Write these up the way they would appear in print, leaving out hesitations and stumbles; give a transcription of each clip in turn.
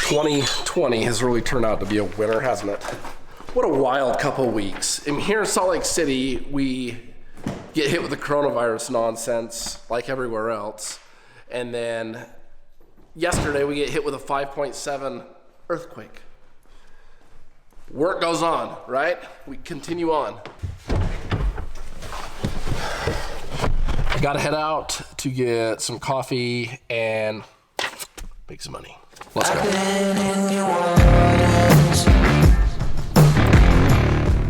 2020 has really turned out to be a winner, hasn't it? What a wild couple weeks. Here in Salt Lake City, we get hit with the coronavirus nonsense like everywhere else. And then yesterday we get hit with a 5.7 earthquake. Work goes on, right? We continue on. I gotta head out to get some coffee and make some money. Let's go.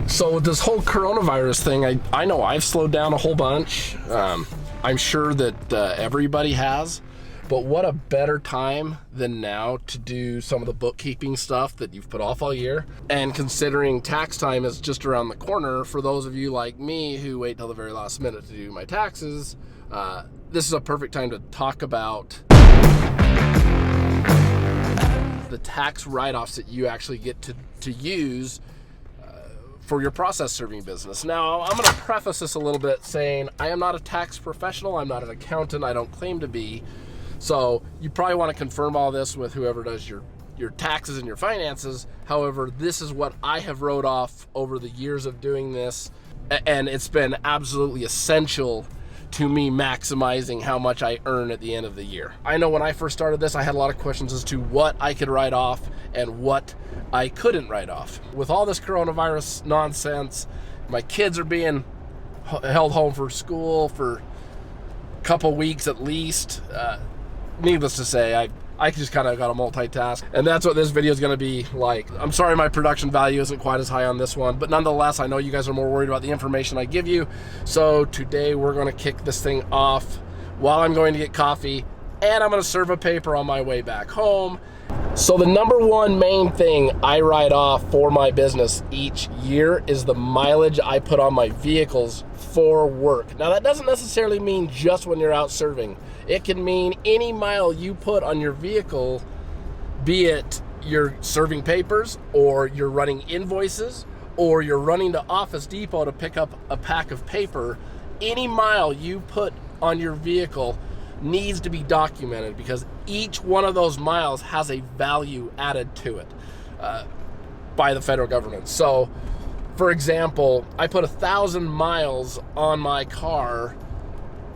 So with this whole coronavirus thing, I know I've slowed down a whole bunch. I'm sure that everybody has. But what a better time than now to do some of the bookkeeping stuff that you've put off all year. And considering tax time is just around the corner, for those of you like me who wait till the very last minute to do my taxes, this is a perfect time to talk about the tax write-offs that you actually get to use for your process serving business. Now, I'm gonna preface this a little bit saying I am not a tax professional, I'm not an accountant, I don't claim to be. So you probably want to confirm all this with whoever does your taxes and your finances. However, this is what I have wrote off over the years of doing this, and it's been absolutely essential to me maximizing how much I earn at the end of the year. I know when I first started this, I had a lot of questions as to what I could write off and what I couldn't write off. With all this coronavirus nonsense, my kids are being held home for school for a couple weeks at least. Needless to say, I just kind of got to multitask, and that's what this video is going to be like. I'm sorry my production value isn't quite as high on this one, but nonetheless, I know you guys are more worried about the information I give you. So today we're going to kick this thing off while I'm going to get coffee, and I'm going to serve a paper on my way back home. So the number one main thing I write off for my business each year is the mileage I put on my vehicles for work. Now that doesn't necessarily mean just when you're out serving. It can mean any mile you put on your vehicle, be it you're serving papers or you're running invoices or you're running to Office Depot to pick up a pack of paper. Any mile you put on your vehicle needs to be documented because each one of those miles has a value added to it by the federal government. So, for example, I put 1,000 miles on my car,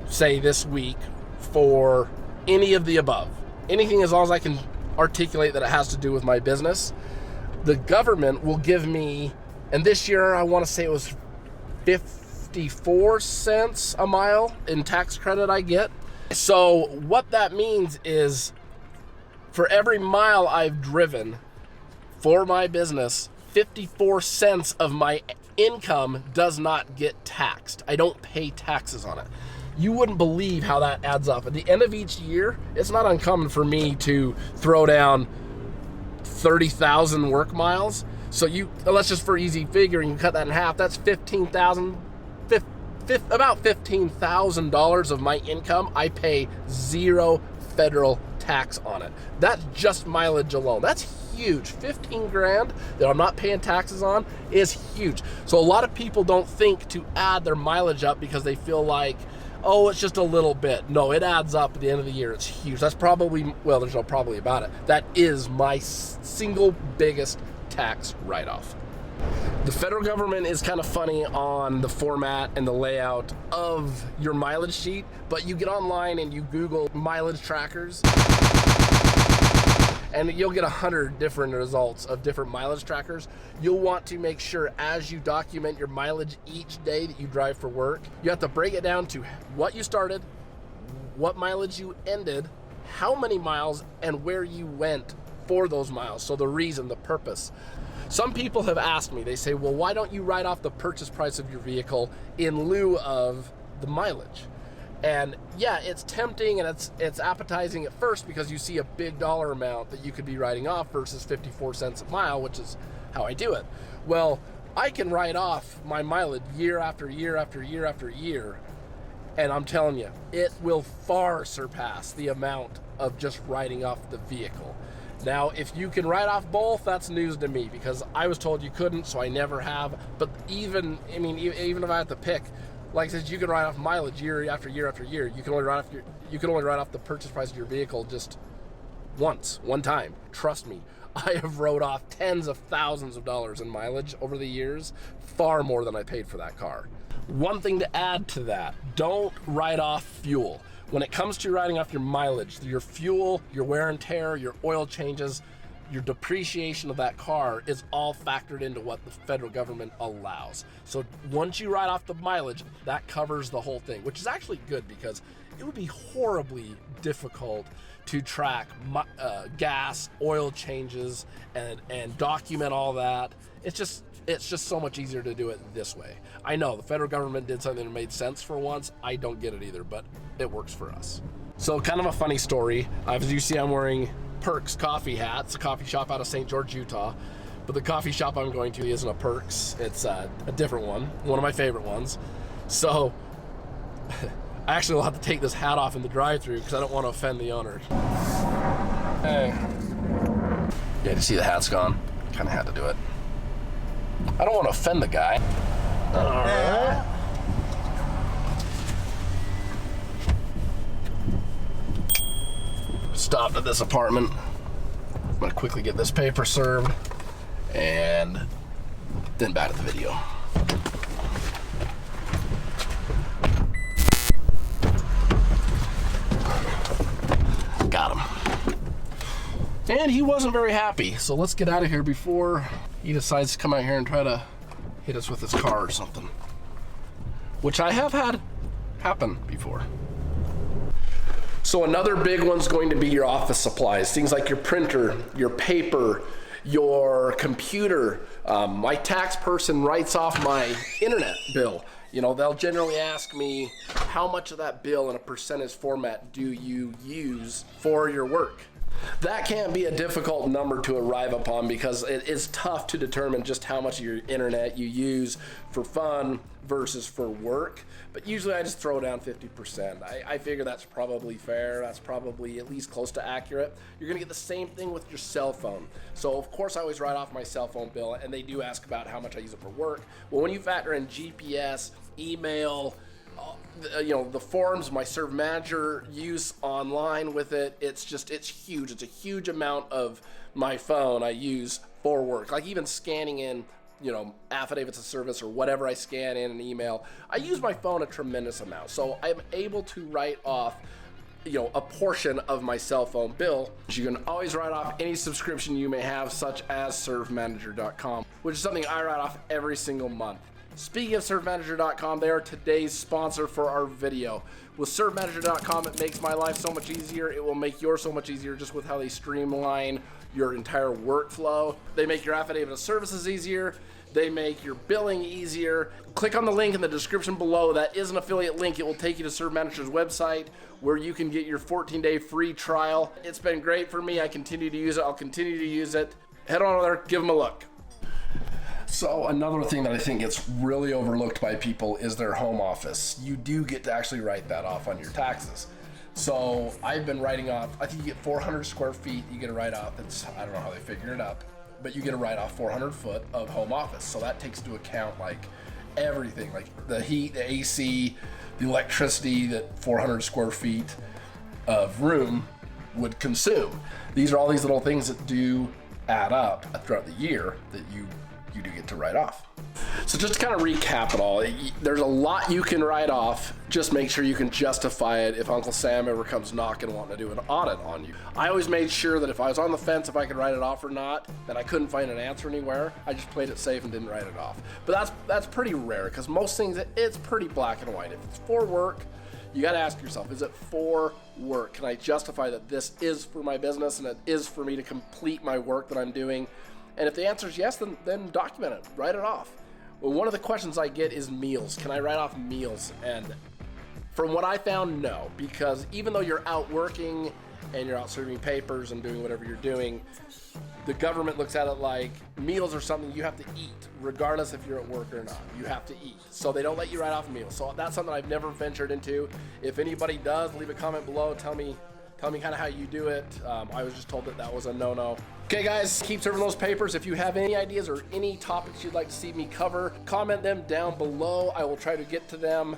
say this week, for any of the above. Anything as long as I can articulate that it has to do with my business. The government will give me, and this year I want to say it was 54 cents a mile in tax credit I get. So what that means is for every mile I've driven for my business, 54 cents of my income does not get taxed. I don't pay taxes on it. You wouldn't believe how that adds up. At the end of each year, it's not uncommon for me to throw down 30,000 work miles. So let's just for easy figuring, you cut that in half, that's about $15,000 of my income. I pay zero federal tax on it. That's just mileage alone. That's huge. 15 grand that I'm not paying taxes on is huge. So a lot of people don't think to add their mileage up because they feel like, oh, it's just a little bit. No, it adds up at the end of the year. It's huge. That's probably, well, there's no probably about it. That is my single biggest tax write-off. The federal government is kind of funny on the format and the layout of your mileage sheet, but you get online and you Google mileage trackers, and you'll get 100 different results of different mileage trackers. You'll want to make sure as you document your mileage each day that you drive for work, you have to break it down to what you started, what mileage you ended, how many miles, and where you went for those miles. So the reason, the purpose. Some people have asked me, they say, well, why don't you write off the purchase price of your vehicle in lieu of the mileage? And yeah, it's tempting and it's appetizing at first because you see a big dollar amount that you could be writing off versus 54 cents a mile, which is how I do it. Well, I can write off my mileage year after year after year after year, and I'm telling you, it will far surpass the amount of just writing off the vehicle. Now, if you can write off both, that's news to me because I was told you couldn't, so I never have. But even if I had to pick, like I said, you can write off mileage year after year after year. You can only write off the purchase price of your vehicle just one time. Trust me, I have wrote off tens of thousands of dollars in mileage over the years, far more than I paid for that car. One thing to add to that, don't write off fuel. When it comes to writing off your mileage, your fuel, your wear and tear, your oil changes, your depreciation of that car is all factored into what the federal government allows. So once you write off the mileage, that covers the whole thing, which is actually good because it would be horribly difficult to track gas, oil changes, and document all that. It's just so much easier to do it this way. I know the federal government did something that made sense for once. I don't get it either, but it works for us. So kind of a funny story. As you see, I'm wearing Perks coffee hat. It's a coffee shop out of St. George, Utah. But the coffee shop I'm going to isn't a Perks. It's a different one of my favorite ones. So I actually will have to take this hat off in the drive-thru because I don't want to offend the owner. Hey. Yeah, you see the hat's gone? Kind of had to do it. I don't want to offend the guy. All right. Stopped at this apartment. I'm gonna quickly get this paper served and then back to the video. Got him. And he wasn't very happy, so let's get out of here before he decides to come out here and try to hit us with his car or something, which I have had happen before. So another big one's going to be your office supplies, things like your printer, your paper, your computer. My tax person writes off my internet bill. You know, they'll generally ask me, how much of that bill in a percentage format do you use for your work? That can be a difficult number to arrive upon because it is tough to determine just how much of your internet you use for fun versus for work. But usually I just throw down 50%. I figure that's probably fair. That's probably at least close to accurate. You're gonna get the same thing with your cell phone. So of course I always write off my cell phone bill, and they do ask about how much I use it for work. Well, when you factor in GPS, email, you know, the forms my serve manager use online with it, it's huge. It's a huge amount of my phone I use for work. Like even scanning in, you know, affidavits of service or whatever I scan in an email, I use my phone a tremendous amount. So I'm able to write off, you know, a portion of my cell phone bill. You can always write off any subscription you may have, such as servemanager.com, which is something I write off every single month. Speaking of servemanager.com, they are today's sponsor for our video. With servemanager.com, it makes my life so much easier. It will make yours so much easier just with how they streamline your entire workflow. They make your affidavit of services easier. They make your billing easier. Click on the link in the description below. That is an affiliate link. It will take you to Serve Manager's website where you can get your 14-day free trial. It's been great for me. I continue to use it. I'll continue to use it. Head on over there, give them a look. So another thing that I think gets really overlooked by people is their home office. You do get to actually write that off on your taxes. So I've been writing off, I think you get 400 square feet, you get a write off. I don't know how they figured it up, but you get a write off 400 foot of home office. So that takes into account like everything, like the heat, the AC, the electricity that 400 square feet of room would consume. These are all these little things that do add up throughout the year that you do get to write off. So just to kind of recap it all, there's a lot you can write off. Just make sure you can justify it if Uncle Sam ever comes knocking wanting to do an audit on you. I always made sure that if I was on the fence if I could write it off or not, that I couldn't find an answer anywhere, I just played it safe and didn't write it off. But that's pretty rare because most things, it's pretty black and white. If it's for work, you got to ask yourself, is it for work? Can I justify that this is for my business and it is for me to complete my work that I'm doing? And if the answer is yes, then document it, write it off. Well, one of the questions I get is meals. Can I write off meals? And from what I found, no, because even though you're out working and you're out serving papers and doing whatever you're doing, the government looks at it like meals are something you have to eat, regardless if you're at work or not. You have to eat. So they don't let you write off meals. So that's something I've never ventured into. If anybody does, leave a comment below. Tell me kind of how you do it. I was just told that was a no-no. Okay guys, keep serving those papers. If you have any ideas or any topics you'd like to see me cover, comment them down below. I will try to get to them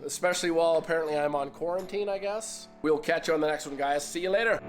especially while apparently I'm on quarantine, I guess. We'll catch you on the next one, guys. See you later.